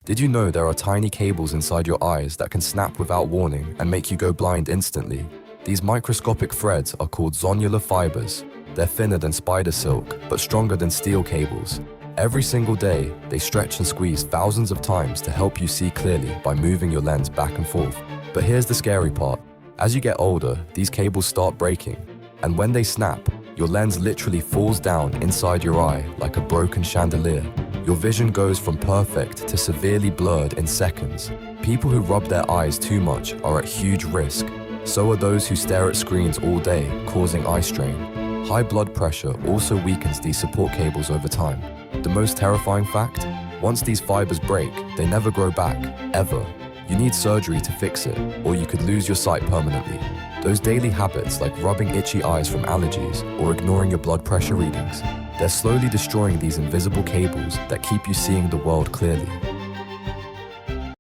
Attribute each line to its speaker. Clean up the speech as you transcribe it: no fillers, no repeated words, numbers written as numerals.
Speaker 1: Did you know there are tiny cables inside your eyes that can snap without warning and make you go blind instantly? These microscopic threads are called zonular fibers. They're thinner than spider silk, but stronger than steel cables. Every single day, they stretch and squeeze thousands of times to help you see clearly by moving your lens back and forth. But here's the scary part. As you get older, these cables start breaking. And when they snap, your lens literally falls down inside your eye like a broken chandelier. Your vision goes from perfect to severely blurred in seconds. People who rub their eyes too much are at huge risk. So are those who stare at screens all day, causing eye strain. High blood pressure also weakens these support cables over time. The most terrifying fact? Once these fibers break, they never grow back, ever. You need surgery to fix it, or you could lose your sight permanently. Those daily habits like rubbing itchy eyes from allergies or ignoring your blood pressure readings, they're slowly destroying these invisible cables that keep you seeing the world clearly.